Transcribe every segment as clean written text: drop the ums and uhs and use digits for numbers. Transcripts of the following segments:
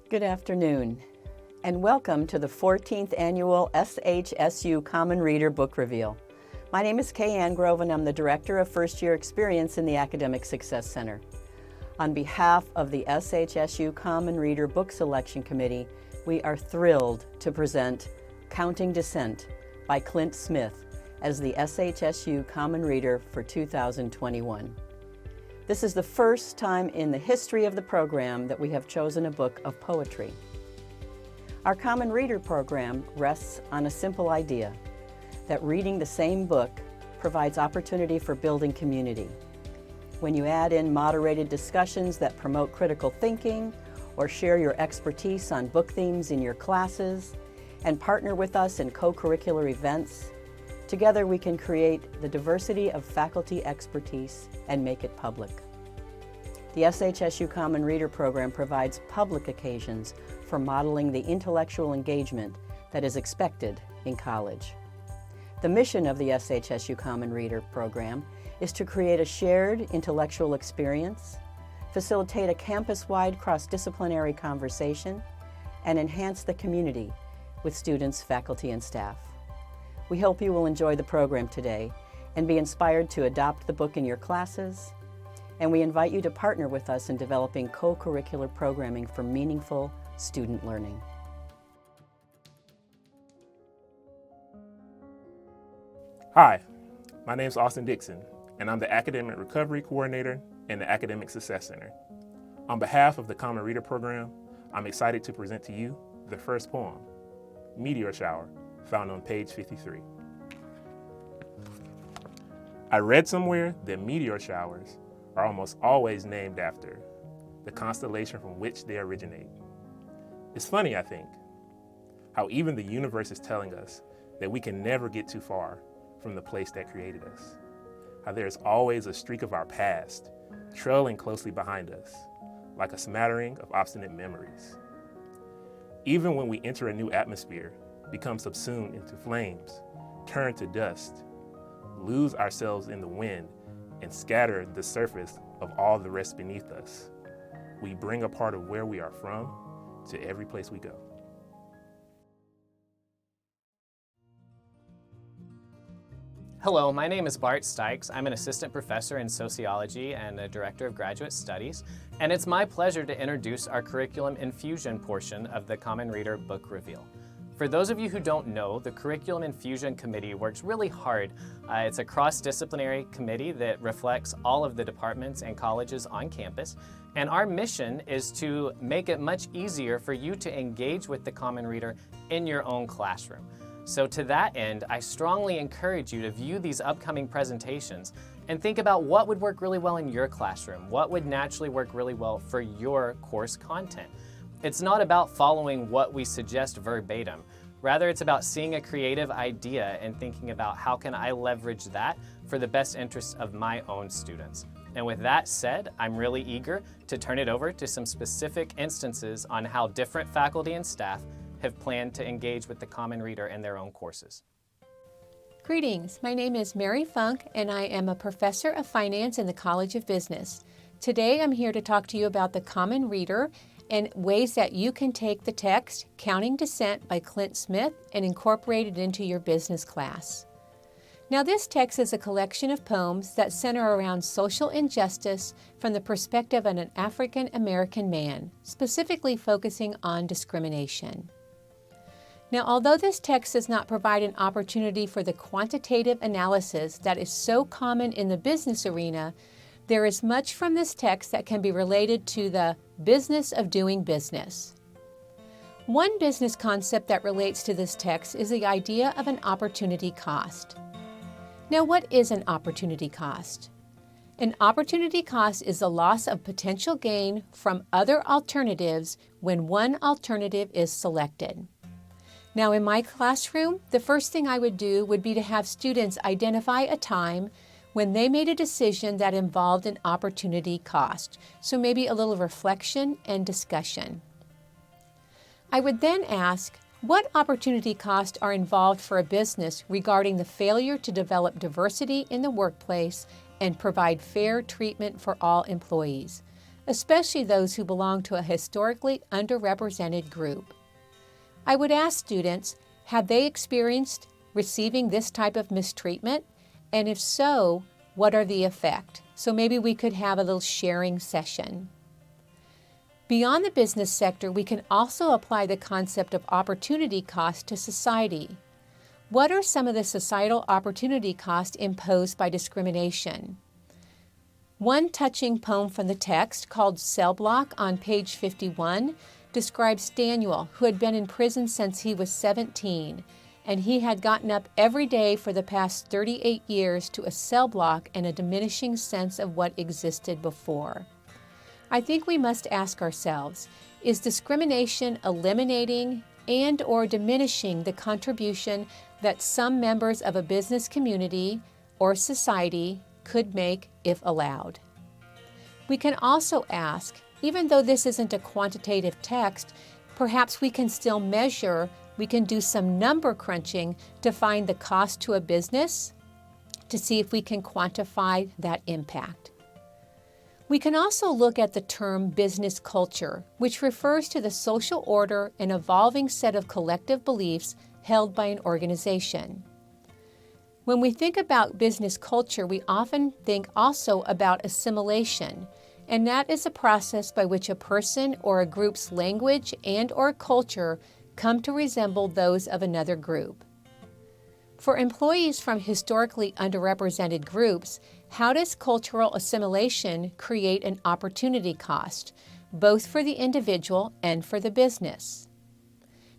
Good afternoon, and welcome to the 14th Annual SHSU Common Reader Book Reveal. My name is Kay Ann Grove, and I'm the Director of First Year Experience in the Academic Success Center. On behalf of the SHSU Common Reader Book Selection Committee, we are thrilled to present Counting Descent by Clint Smith as the SHSU Common Reader for 2021. This is the first time in the history of the program that we have chosen a book of poetry. Our Common Reader program rests on a simple idea, that reading the same book provides opportunity for building community. When you add in moderated discussions that promote critical thinking or share your expertise on book themes in your classes and partner with us in co-curricular events, together we can create the diversity of faculty expertise and make it public. The SHSU Common Reader program provides public occasions for modeling the intellectual engagement that is expected in college. The mission of the SHSU Common Reader program is to create a shared intellectual experience, facilitate a campus-wide cross-disciplinary conversation, and enhance the community with students, faculty, and staff. We hope you will enjoy the program today and be inspired to adopt the book in your classes, and we invite you to partner with us in developing co-curricular programming for meaningful student learning. Hi, my name is Austin Dixon, and I'm the Academic Recovery Coordinator in the Academic Success Center. On behalf of the Common Reader program, I'm excited to present to you the first poem, Meteor Shower, found on page 53. I read somewhere that meteor showers are almost always named after the constellation from which they originate. It's funny, I think, how even the universe is telling us that we can never get too far from the place that created us, how there is always a streak of our past trailing closely behind us, like a smattering of obstinate memories. Even when we enter a new atmosphere, become subsumed into flames, turn to dust, lose ourselves in the wind, and scatter the surface of all the rest beneath us, we bring a part of where we are from to every place we go. Hello, my name is Bart Stykes. I'm an assistant professor in sociology and a director of graduate studies, and it's my pleasure to introduce our curriculum infusion portion of the Common Reader Book Reveal. For those of you who don't know, the Curriculum Infusion Committee works really hard. It's a cross-disciplinary committee that reflects all of the departments and colleges on campus, and our mission is to make it much easier for you to engage with the Common Reader in your own classroom. So to that end, I strongly encourage you to view these upcoming presentations and think about what would work really well in your classroom, what would naturally work really well for your course content. It's not about following what we suggest verbatim. Rather, it's about seeing a creative idea and thinking about how can I leverage that for the best interests of my own students. And with that said, I'm really eager to turn it over to some specific instances on how different faculty and staff have planned to engage with the Common Reader in their own courses. Greetings, my name is Mary Funk and I am a professor of finance in the College of Business. Today I'm here to talk to you about the Common Reader and ways that you can take the text, Counting Descent by Clint Smith, and incorporate it into your business class. Now this text is a collection of poems that center around social injustice from the perspective of an African American man, specifically focusing on discrimination. Now, although this text does not provide an opportunity for the quantitative analysis that is so common in the business arena, there is much from this text that can be related to the business of doing business. One business concept that relates to this text is the idea of an opportunity cost. Now, what is an opportunity cost? An opportunity cost is the loss of potential gain from other alternatives when one alternative is selected. Now, in my classroom, the first thing I would do would be to have students identify a time when they made a decision that involved an opportunity cost, so maybe a little reflection and discussion. I would then ask, what opportunity costs are involved for a business regarding the failure to develop diversity in the workplace and provide fair treatment for all employees? especially those who belong to a historically underrepresented group. I would ask students, have they experienced receiving this type of mistreatment? And if so, what are the effects? So maybe we could have a little sharing session. Beyond the business sector, we can also apply the concept of opportunity cost to society. What are some of the societal opportunity costs imposed by discrimination? One touching poem from the text, called Cell Block on page 51, describes Daniel, who had been in prison since he was 17, and he had gotten up every day for the past 38 years to a cell block and a diminishing sense of what existed before. I think we must ask ourselves, is discrimination eliminating and/or diminishing the contribution that some members of a business community or society could make if allowed? We can also ask, even though this isn't a quantitative text, perhaps we can still measure, we can do some number crunching to find the cost to a business to see if we can quantify that impact. We can also look at the term business culture, which refers to the social order and evolving set of collective beliefs held by an organization. When we think about business culture, we often think also about assimilation, and that is a process by which a person or a group's language and/or culture come to resemble those of another group. For employees from historically underrepresented groups, how does cultural assimilation create an opportunity cost, both for the individual and for the business?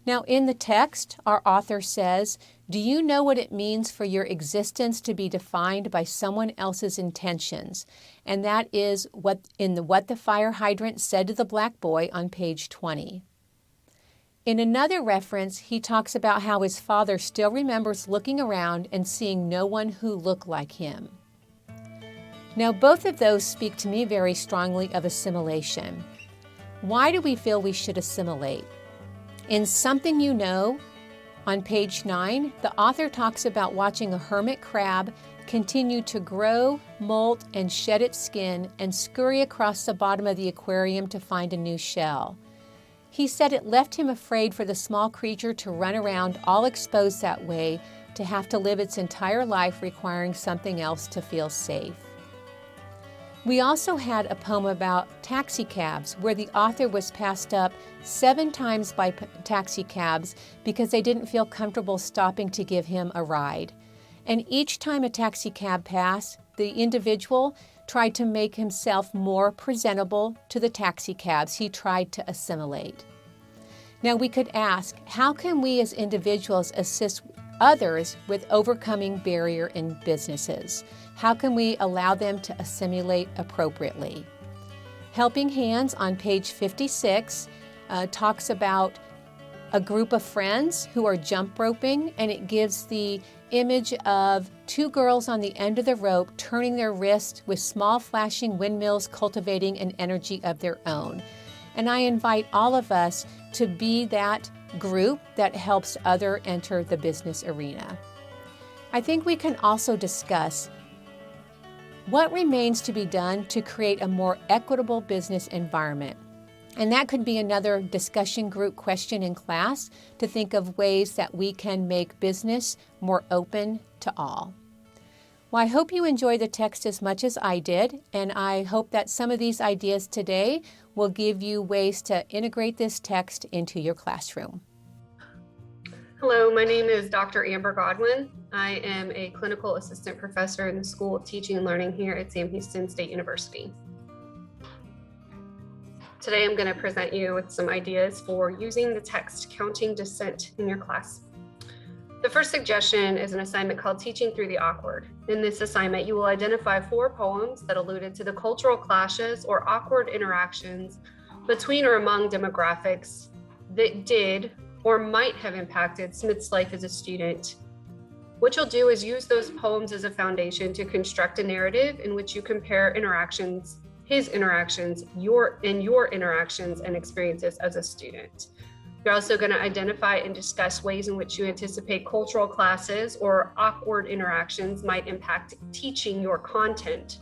Now, in the text, our author says, do you know what it means for your existence to be defined by someone else's intentions? And that is what the fire hydrant said to the black boy on page 20. In another reference, he talks about how his father still remembers looking around and seeing no one who looked like him. Now, both of those speak to me very strongly of assimilation. Why do we feel we should assimilate? In Something You Know, on page 9, the author talks about watching a hermit crab continue to grow, molt, and shed its skin and scurry across the bottom of the aquarium to find a new shell. He said it left him afraid for the small creature to run around all exposed that way, to have to live its entire life requiring something else to feel safe. We also had a poem about taxi cabs where the author was passed up 7 times by taxi cabs because they didn't feel comfortable stopping to give him a ride. And each time a taxi cab passed, the individual tried to make himself more presentable to the taxi cabs. He tried to assimilate. Now we could ask, how can we as individuals assist others with overcoming barrier in businesses? How can we allow them to assimilate appropriately? Helping Hands on page 56 talks about a group of friends who are jump roping, and it gives the image of 2 girls on the end of the rope turning their wrists with small flashing windmills, cultivating an energy of their own. And I invite all of us to be that group that helps others enter the business arena. I think we can also discuss what remains to be done to create a more equitable business environment. And that could be another discussion group question in class, to think of ways that we can make business more open to all. Well, I hope you enjoyed the text as much as I did, and I hope that some of these ideas today will give you ways to integrate this text into your classroom. Hello, my name is Dr. Amber Godwin. I am a clinical assistant professor in the School of Teaching and Learning here at Sam Houston State University. Today I'm going to present you with some ideas for using the text Counting Dissent in your class. The first suggestion is an assignment called Teaching Through the Awkward. In this assignment, you will identify 4 poems that alluded to the cultural clashes or awkward interactions between or among demographics that did or might have impacted Smith's life as a student. What you'll do is use those poems as a foundation to construct a narrative in which you compare interactions, his interactions, your interactions and experiences as a student. You're also going to identify and discuss ways in which you anticipate cultural classes or awkward interactions might impact teaching your content.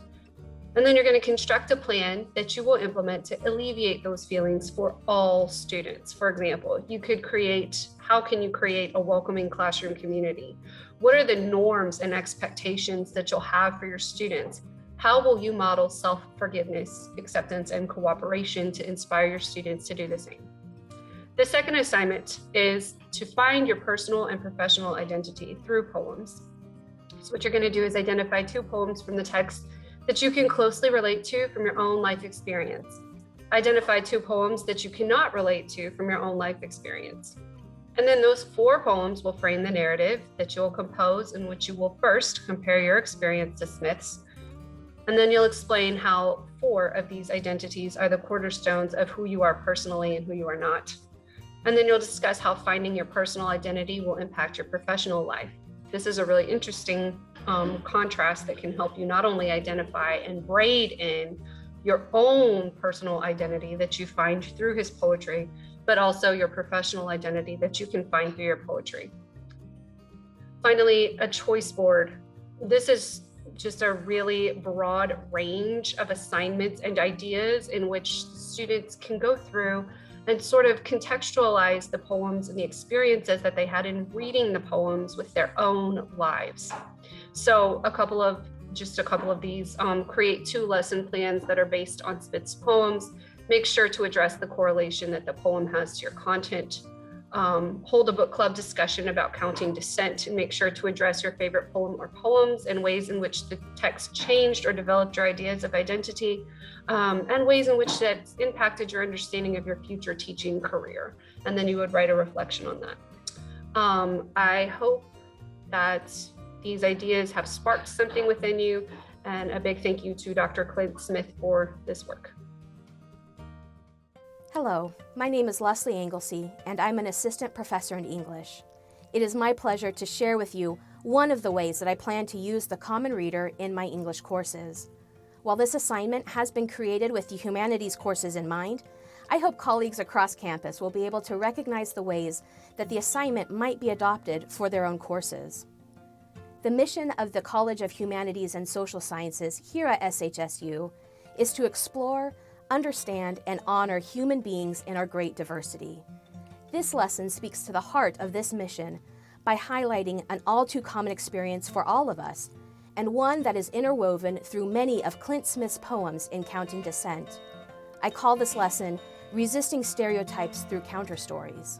And then you're going to construct a plan that you will implement to alleviate those feelings for all students. For example, how can you create a welcoming classroom community? What are the norms and expectations that you'll have for your students? How will you model self-forgiveness, acceptance, and cooperation to inspire your students to do the same? The second assignment is to find your personal and professional identity through poems. So what you're going to do is identify 2 poems from the text that you can closely relate to from your own life experience. Identify 2 poems that you cannot relate to from your own life experience. And then those 4 poems will frame the narrative that you will compose, in which you will first compare your experience to Smith's. And then you'll explain how 4 of these identities are the cornerstones of who you are personally and who you are not. And then you'll discuss how finding your personal identity will impact your professional life. This is a really interesting contrast that can help you not only identify and braid in your own personal identity that you find through his poetry, but also your professional identity that you can find through your poetry. Finally, a choice board. This is just a really broad range of assignments and ideas in which students can go through and sort of contextualize the poems and the experiences that they had in reading the poems with their own lives. So a couple of these, create 2 lesson plans that are based on Smith's poems. Make sure to address the correlation that the poem has to your content. Hold a book club discussion about counting dissent, and make sure to address your favorite poem or poems and ways in which the text changed or developed your ideas of identity, and ways in which that's impacted your understanding of your future teaching career. And then you would write a reflection on that. I hope that these ideas have sparked something within you, and a big thank you to Dr. Clint Smith for this work. Hello, my name is Leslie Anglesey, and I'm an assistant professor in English. It is my pleasure to share with you one of the ways that I plan to use the Common Reader in my English courses. While this assignment has been created with the humanities courses in mind, I hope colleagues across campus will be able to recognize the ways that the assignment might be adopted for their own courses. The mission of the College of Humanities and Social Sciences here at SHSU is to explore, understand, and honor human beings in our great diversity. This lesson speaks to the heart of this mission by highlighting an all-too-common experience for all of us, and one that is interwoven through many of Clint Smith's poems in Counting Dissent. I call this lesson Resisting Stereotypes Through Counterstories.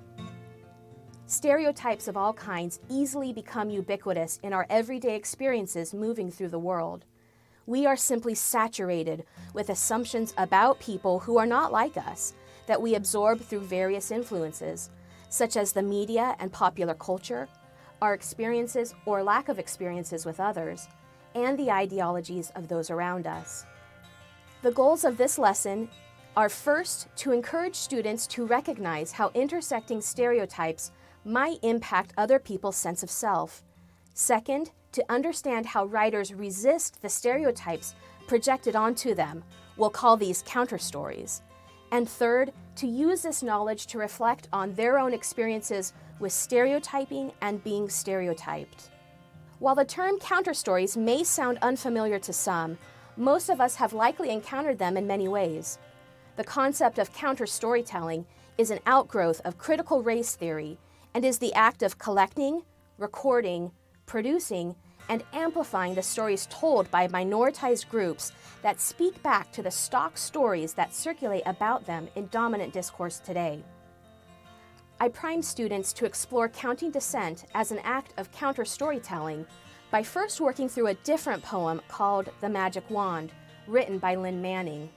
Stereotypes of all kinds easily become ubiquitous in our everyday experiences moving through the world. We are simply saturated with assumptions about people who are not like us that we absorb through various influences, such as the media and popular culture, our experiences or lack of experiences with others, and the ideologies of those around us. The goals of this lesson are first, to encourage students to recognize how intersecting stereotypes might impact other people's sense of self. Second, to understand how writers resist the stereotypes projected onto them. We'll call these counterstories. And third, to use this knowledge to reflect on their own experiences with stereotyping and being stereotyped. While the term counterstories may sound unfamiliar to some, most of us have likely encountered them in many ways. The concept of counter-storytelling is an outgrowth of critical race theory and is the act of collecting, recording, producing, and amplifying the stories told by minoritized groups that speak back to the stock stories that circulate about them in dominant discourse today. I prime students to explore Counting Dissent as an act of counter-storytelling by first working through a different poem called The Magic Wand, written by Lynn Manning.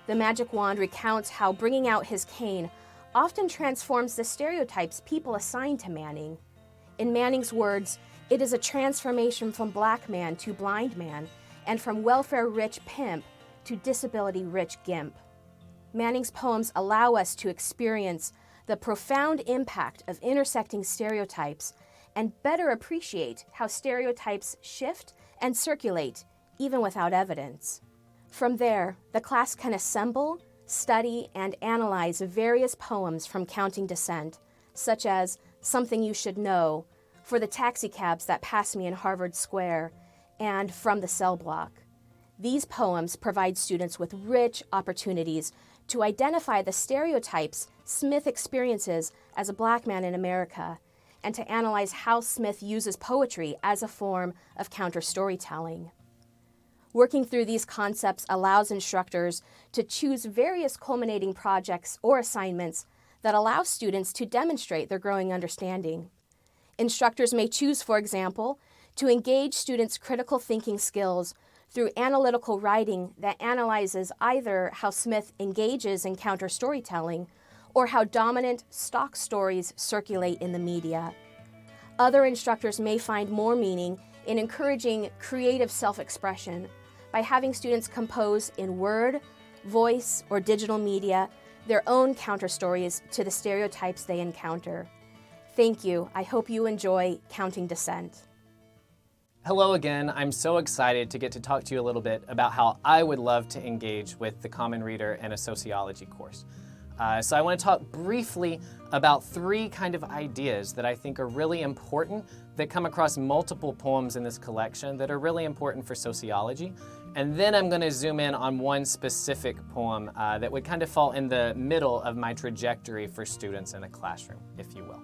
The Magic Wand recounts how bringing out his cane often transforms the stereotypes people assign to Manning. In Manning's words, it is a transformation from black man to blind man, and from welfare-rich pimp to disability-rich gimp. Manning's poems allow us to experience the profound impact of intersecting stereotypes and better appreciate how stereotypes shift and circulate even without evidence. From there, the class can assemble, study, and analyze various poems from Counting Dissent, such as Something You Should Know, For the Taxicabs That Pass Me in Harvard Square, and From the Cell Block. These poems provide students with rich opportunities to identify the stereotypes Smith experiences as a Black man in America, and to analyze how Smith uses poetry as a form of counter-storytelling. Working through these concepts allows instructors to choose various culminating projects or assignments that allow students to demonstrate their growing understanding. Instructors may choose, for example, to engage students' critical thinking skills through analytical writing that analyzes either how Smith engages in counter-storytelling or how dominant stock stories circulate in the media. Other instructors may find more meaning in encouraging creative self-expression by having students compose in word, voice, or digital media their own counter-stories to the stereotypes they encounter. Thank you. I hope you enjoy Counting Dissent. Hello again. I'm so excited to get to talk to you a little bit about how I would love to engage with the Common Reader in a sociology course. So I want to talk briefly about three kind of ideas that I think are really important that come across multiple poems in this collection that are really important for sociology. And then I'm going to zoom in on one specific poem that would kind of fall in the middle of my trajectory for students in a classroom, if you will.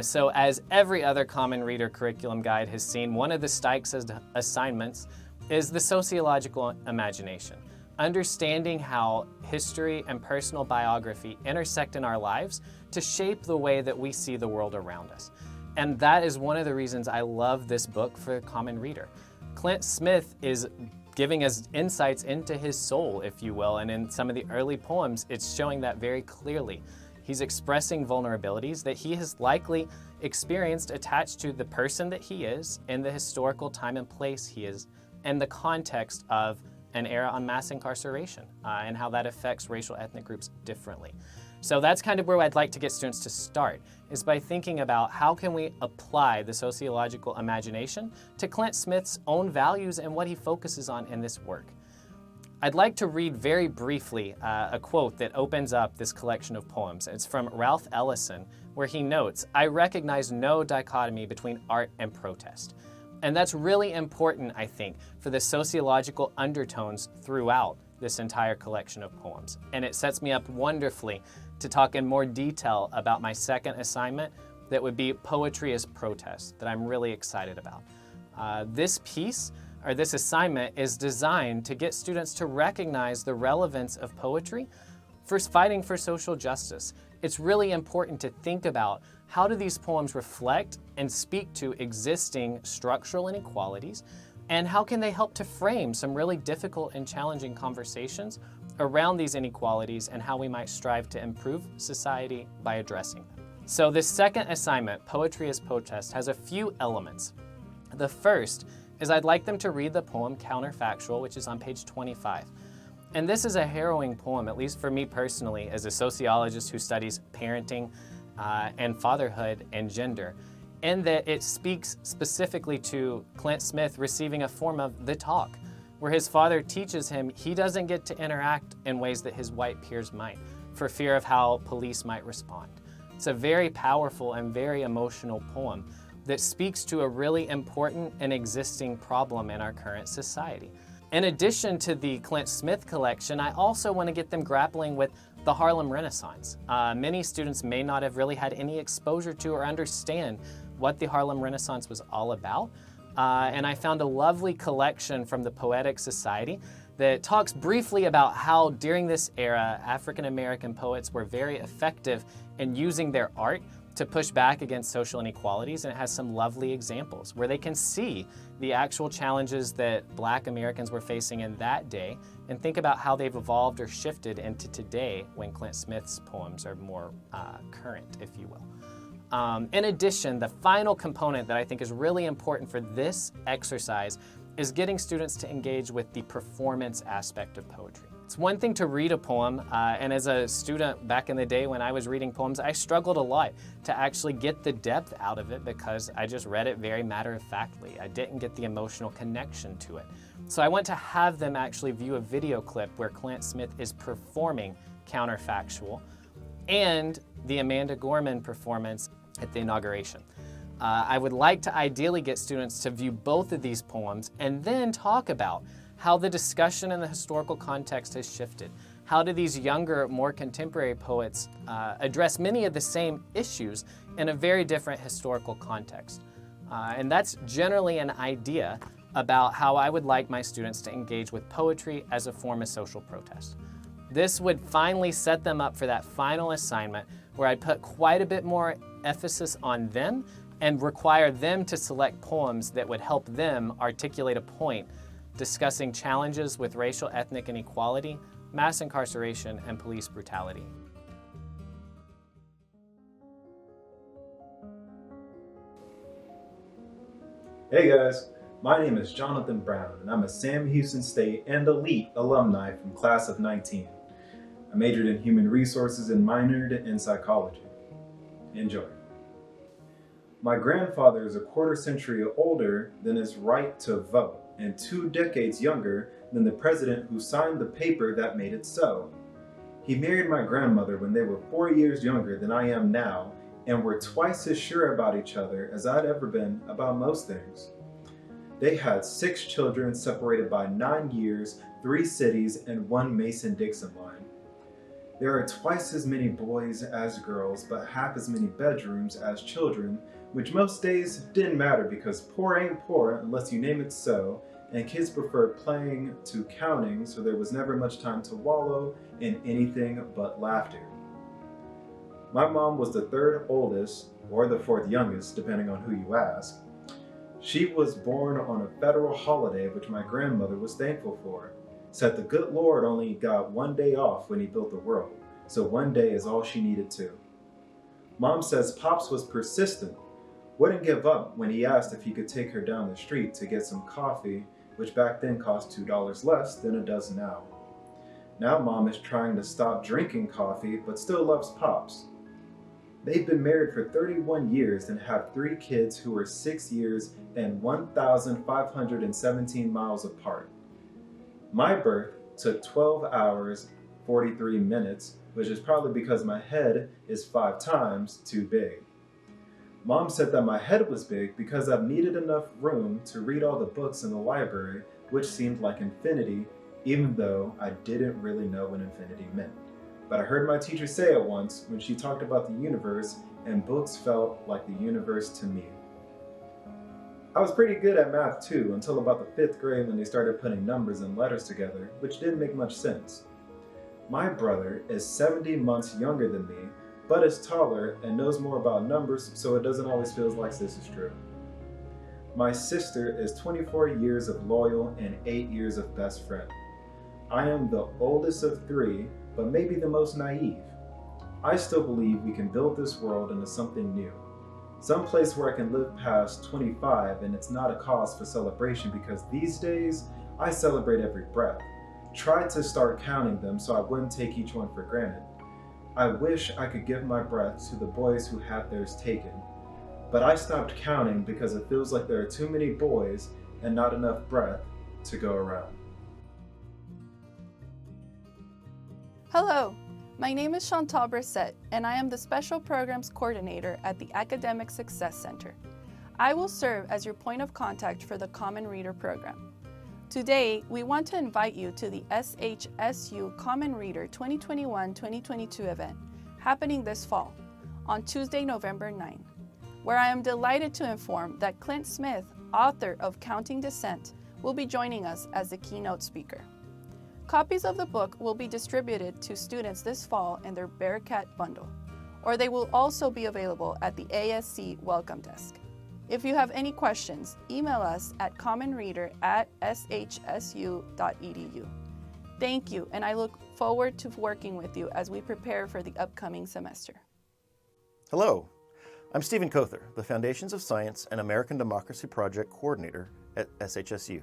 So as every other Common Reader curriculum guide has seen, one of the Stykes assignments is the sociological imagination. Understanding how history and personal biography intersect in our lives to shape the way that we see the world around us. And that is one of the reasons I love this book for the Common Reader. Clint Smith is giving us insights into his soul, if you will, and in some of the early poems, it's showing that very clearly. He's expressing vulnerabilities that he has likely experienced attached to the person that he is, in the historical time and place he is, and the context of an era on mass incarceration and how that affects racial ethnic groups differently. So that's kind of where I'd like to get students to start, is by thinking about how can we apply the sociological imagination to Clint Smith's own values and what he focuses on in this work. I'd like to read very briefly a quote that opens up this collection of poems. It's from Ralph Ellison, where he notes, "I recognize no dichotomy between art and protest." And that's really important, I think, for the sociological undertones throughout this entire collection of poems. And it sets me up wonderfully to talk in more detail about my second assignment that would be Poetry as Protest, that I'm really excited about. This assignment is designed to get students to recognize the relevance of poetry for fighting for social justice. It's really important to think about how do these poems reflect and speak to existing structural inequalities, and how can they help to frame some really difficult and challenging conversations around these inequalities and how we might strive to improve society by addressing them. So this second assignment, Poetry as Protest, has a few elements. The first is I'd like them to read the poem Counterfactual, which is on page 25. And this is a harrowing poem, at least for me personally, as a sociologist who studies parenting and fatherhood and gender, in that it speaks specifically to Clint Smith receiving a form of the talk, where his father teaches him he doesn't get to interact in ways that his white peers might, for fear of how police might respond. It's a very powerful and very emotional poem that speaks to a really important and existing problem in our current society. In addition to the Clint Smith collection, I also want to get them grappling with the Harlem Renaissance. Many students may not have really had any exposure to or understand what the Harlem Renaissance was all about. And I found a lovely collection from the Poetic Society that talks briefly about how during this era, African American poets were very effective in using their art to push back against social inequalities, and it has some lovely examples where they can see the actual challenges that Black Americans were facing in that day and think about how they've evolved or shifted into today when Clint Smith's poems are more current, if you will. In addition, the final component that I think is really important for this exercise is getting students to engage with the performance aspect of poetry. It's one thing to read a poem, and as a student back in the day when I was reading poems, I struggled a lot to actually get the depth out of it because I just read it very matter-of-factly. I didn't get the emotional connection to it. So I want to have them actually view a video clip where Clint Smith is performing Counterfactual and the Amanda Gorman performance at the inauguration. I would like to ideally get students to view both of these poems and then talk about how the discussion in the historical context has shifted. How do these younger, more contemporary poets address many of the same issues in a very different historical context? And that's generally an idea about how I would like my students to engage with poetry as a form of social protest. This would finally set them up for that final assignment where I'd put quite a bit more emphasis on them and require them to select poems that would help them articulate a point discussing challenges with racial, ethnic inequality, mass incarceration, and police brutality. Hey guys, my name is Jonathan Brown and I'm a Sam Houston State and Elite alumni from class of 19. I majored in human resources and minored in psychology. Enjoy. My grandfather is a quarter century older than his right to vote and 2 decades younger than the president who signed the paper that made it so. He married my grandmother when they were 4 years younger than I am now and were twice as sure about each other as I'd ever been about most things. They had 6 children separated by 9 years, 3 cities, and 1 Mason-Dixon line. There are twice as many boys as girls, but half as many bedrooms as children, which most days didn't matter because poor ain't poor unless you name it so, and kids preferred playing to counting, so there was never much time to wallow in anything but laughter. My mom was the 3rd oldest, or the 4th youngest, depending on who you ask. She was born on a federal holiday, which my grandmother was thankful for. Said the good Lord only got 1 day off when he built the world, so 1 day is all she needed too. Mom says Pops was persistent, wouldn't give up when he asked if he could take her down the street to get some coffee, which back then cost $2 less than it does now. Now Mom is trying to stop drinking coffee, but still loves Pops. They've been married for 31 years and have 3 kids who are 6 years and 1,517 miles apart. My birth took 12 hours, 43 minutes, which is probably because my head is 5 times too big. Mom said that my head was big because I've needed enough room to read all the books in the library, which seemed like infinity, even though I didn't really know what infinity meant. But I heard my teacher say it once when she talked about the universe, and books felt like the universe to me. I was pretty good at math too, until about the 5th grade when they started putting numbers and letters together, which didn't make much sense. My brother is 70 months younger than me, but is taller and knows more about numbers, so it doesn't always feel like this is true. My sister is 24 years of loyal and 8 years of best friend. I am the oldest of 3, but maybe the most naive. I still believe we can build this world into something new. Some place where I can live past 25 and it's not a cause for celebration because these days I celebrate every breath. Tried to start counting them so I wouldn't take each one for granted. I wish I could give my breath to the boys who had theirs taken, but I stopped counting because it feels like there are too many boys and not enough breath to go around. Hello, my name is Chantal Brissette, and I am the Special Programs Coordinator at the Academic Success Center. I will serve as your point of contact for the Common Reader program. Today, we want to invite you to the SHSU Common Reader 2021-2022 event, happening this fall, on Tuesday, November 9, where I am delighted to inform that Clint Smith, author of Counting Descent, will be joining us as the keynote speaker. Copies of the book will be distributed to students this fall in their Bearcat bundle, or they will also be available at the ASC Welcome Desk. If you have any questions, email us at commonreader@shsu.edu. Thank you, and I look forward to working with you as we prepare for the upcoming semester. Hello, I'm Stephen Kother, the Foundations of Science and American Democracy Project Coordinator at SHSU.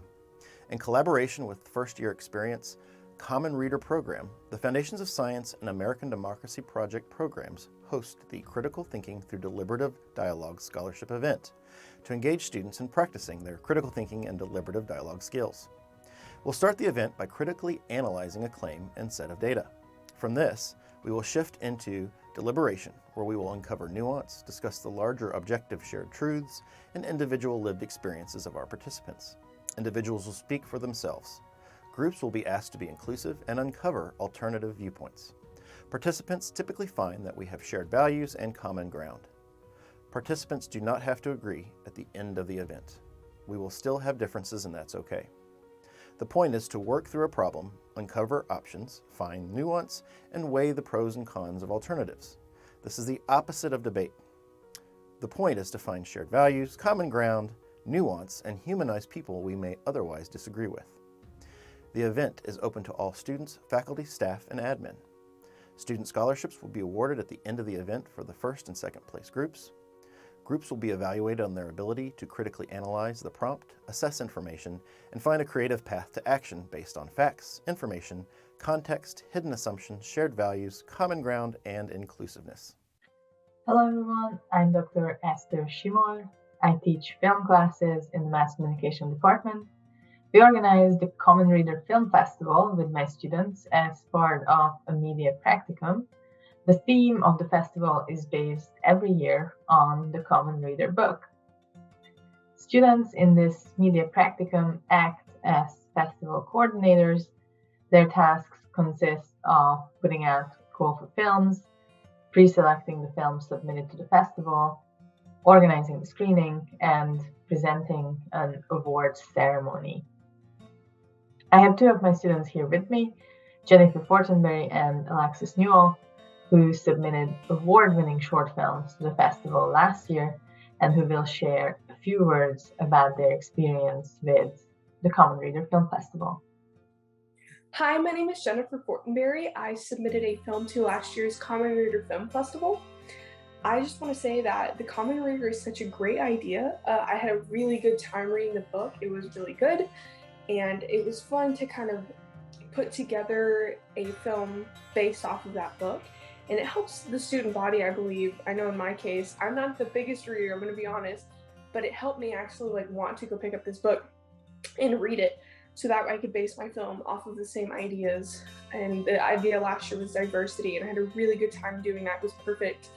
In collaboration with First Year Experience Common Reader Program, the Foundations of Science and American Democracy Project programs host the Critical Thinking Through Deliberative Dialogue Scholarship event to engage students in practicing their critical thinking and deliberative dialogue skills. We'll start the event by critically analyzing a claim and set of data. From this, we will shift into deliberation, where we will uncover nuance, discuss the larger objective shared truths, and individual lived experiences of our participants. Individuals will speak for themselves. Groups will be asked to be inclusive and uncover alternative viewpoints. Participants typically find that we have shared values and common ground. Participants do not have to agree at the end of the event. We will still have differences, and that's okay. The point is to work through a problem, uncover options, find nuance, and weigh the pros and cons of alternatives. This is the opposite of debate. The point is to find shared values, common ground, nuance, and humanize people we may otherwise disagree with. The event is open to all students, faculty, staff, and admin. Student scholarships will be awarded at the end of the event for the first and second place groups. Groups will be evaluated on their ability to critically analyze the prompt, assess information, and find a creative path to action based on facts, information, context, hidden assumptions, shared values, common ground, and inclusiveness. Hello everyone, I'm Dr. Esther Shimor. I teach film classes in the Mass Communication Department. We organized the Common Reader Film Festival with my students as part of a media practicum. The theme of the festival is based every year on the Common Reader book. Students in this media practicum act as festival coordinators. Their tasks consist of putting out call for films, pre-selecting the films submitted to the festival, organizing the screening, and presenting an awards ceremony. I have two of my students here with me, Jennifer Fortenberry and Alexis Newell, who submitted award-winning short films to the festival last year and who will share a few words about their experience with the Common Reader Film Festival. Hi, my name is Jennifer Fortenberry. I submitted a film to last year's Common Reader Film Festival. I just want to say that the Common Reader is such a great idea. I had a really good time reading the book. It was really good, and it was fun to kind of put together a film based off of that book. And it helps the student body, I believe. I know in my case, I'm not the biggest reader, I'm going to be honest, but it helped me actually want to go pick up this book and read it so that I could base my film off of the same ideas. And the idea last year was diversity, and I had a really good time doing that. It was perfect.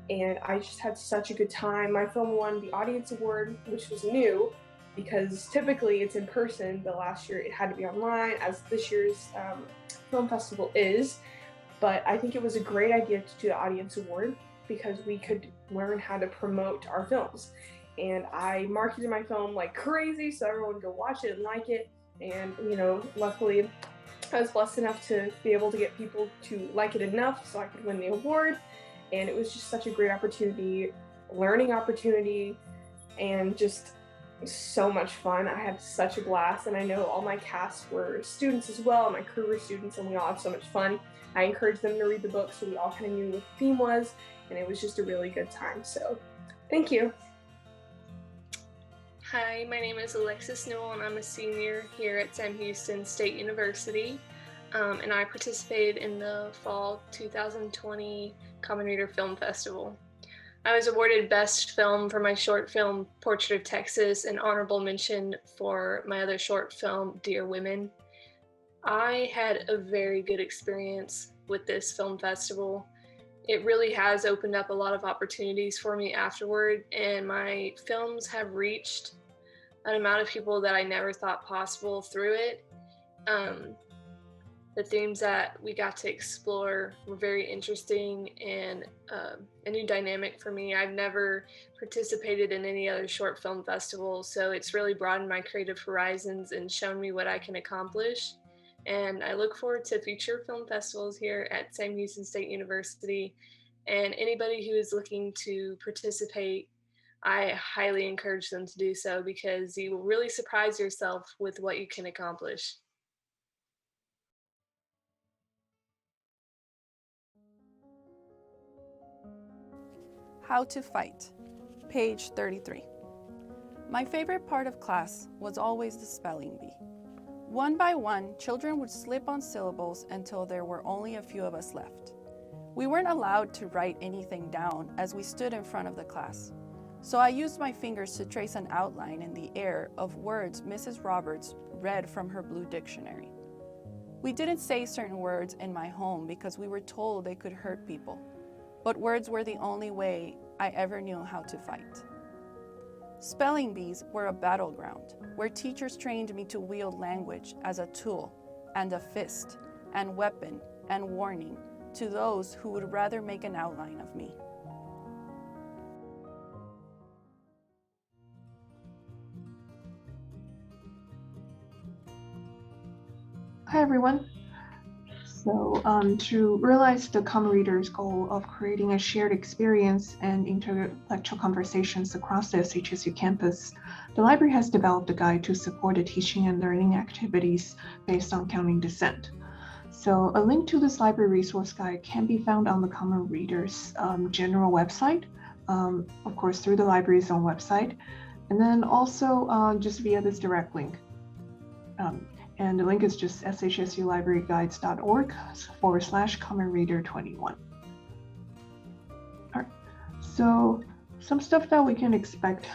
And I just had such a good time. My film won the audience award, which was new because typically it's in person, but last year it had to be online, as this year's film festival is. But I think it was a great idea to do the audience award because we could learn how to promote our films. And I marketed my film like crazy so everyone would go watch it and like it. And, luckily I was blessed enough to be able to get people to like it enough so I could win the award. And it was just such a great opportunity, learning opportunity, and just so much fun. I had such a blast, and I know all my cast were students as well. My crew were students, and we all had so much fun. I encouraged them to read the book so we all kind of knew what the theme was, and it was just a really good time. So thank you. Hi, my name is Alexis Newell, and I'm a senior here at Sam Houston State University, and I participated in the Fall 2020 Common Reader Film Festival. I was awarded Best Film for my short film, Portrait of Texas, and honorable mention for my other short film, Dear Women. I had a very good experience with this film festival. It really has opened up a lot of opportunities for me afterward, and my films have reached an amount of people that I never thought possible through it. The themes that we got to explore were very interesting and a new dynamic for me. I've never participated in any other short film festival, so it's really broadened my creative horizons and shown me what I can accomplish. And I look forward to future film festivals here at Sam Houston State University. And anybody who is looking to participate, I highly encourage them to do so because you will really surprise yourself with what you can accomplish. How to Fight, page 33. My favorite part of class was always the spelling bee. One by one, children would slip on syllables until there were only a few of us left. We weren't allowed to write anything down as we stood in front of the class, so I used my fingers to trace an outline in the air of words Mrs. Roberts read from her blue dictionary. We didn't say certain words in my home because we were told they could hurt people, but words were the only way I ever knew how to fight. Spelling bees were a battleground where teachers trained me to wield language as a tool and a fist, and weapon, and warning to those who would rather make an outline of me. Hi everyone. So to realize the Common Reader's goal of creating a shared experience and intellectual conversations across the SHSU campus, the library has developed a guide to support the teaching and learning activities based on counting dissent. So a link to this library resource guide can be found on the Common Reader's general website, of course through the library's own website, and then also just via this direct link. And the link is just shsulibraryguides.org/commonreader21. All right, so some stuff that we can expect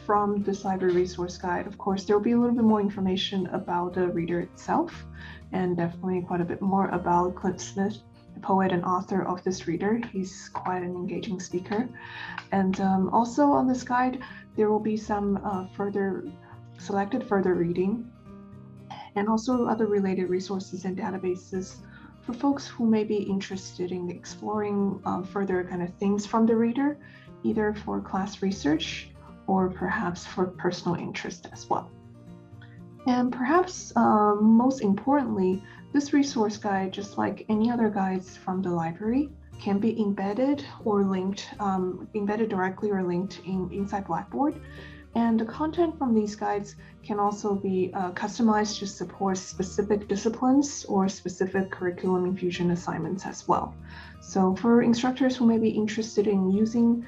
from this library resource guide. Of course, there will be a little bit more information about the reader itself, and definitely quite a bit more about Clint Smith, the poet and author of this reader. He's quite an engaging speaker. And also on this guide, there will be some selected further reading, and also other related resources and databases for folks who may be interested in exploring further kind of things from the reader, either for class research or perhaps for personal interest as well. And perhaps most importantly, this resource guide, just like any other guides from the library, can be embedded or linked, embedded directly or linked inside Blackboard. And the content from these guides can also be customized to support specific disciplines or specific curriculum infusion assignments as well. So for instructors who may be interested in using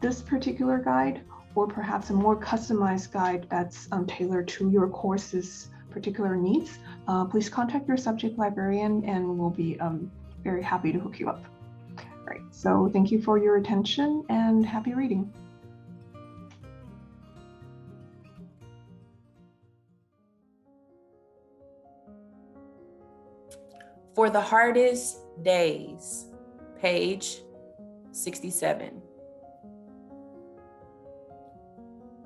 this particular guide, or perhaps a more customized guide that's tailored to your course's particular needs, please contact your subject librarian and we'll be very happy to hook you up. All right, so thank you for your attention and happy reading. For the Hardest Days, page 67.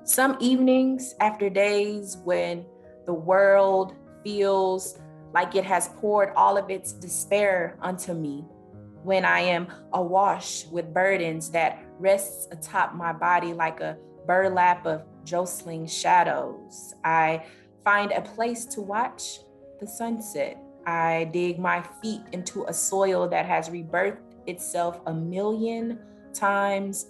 Some evenings after days when the world feels like it has poured all of its despair onto me, when I am awash with burdens that rests atop my body like a burlap of jostling shadows, I find a place to watch the sunset. I dig my feet into a soil that has rebirthed itself a million times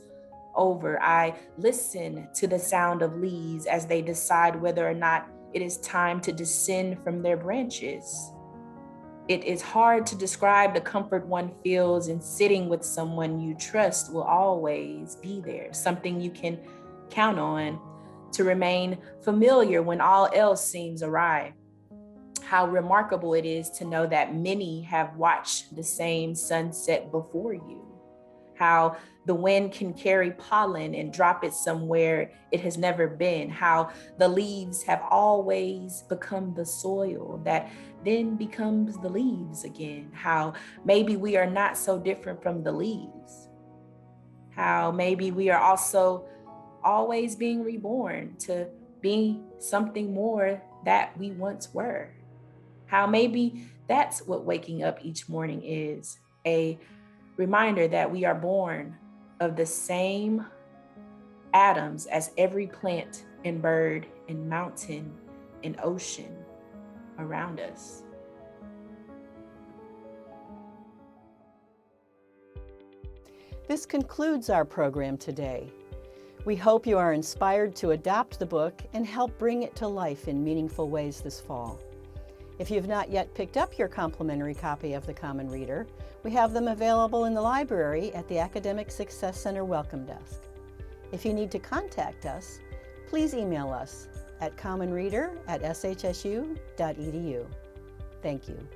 over. I listen to the sound of leaves as they decide whether or not it is time to descend from their branches. It is hard to describe the comfort one feels in sitting with someone you trust will always be there, something you can count on to remain familiar when all else seems awry. How remarkable it is to know that many have watched the same sunset before you. How the wind can carry pollen and drop it somewhere it has never been. How the leaves have always become the soil that then becomes the leaves again. How maybe we are not so different from the leaves. How maybe we are also always being reborn to be something more that we once were. How maybe that's what waking up each morning is, a reminder that we are born of the same atoms as every plant and bird and mountain and ocean around us. This concludes our program today. We hope you are inspired to adopt the book and help bring it to life in meaningful ways this fall. If you have not yet picked up your complimentary copy of The Common Reader, we have them available in the library at the Academic Success Center Welcome Desk. If you need to contact us, please email us at commonreader@shsu.edu. Thank you.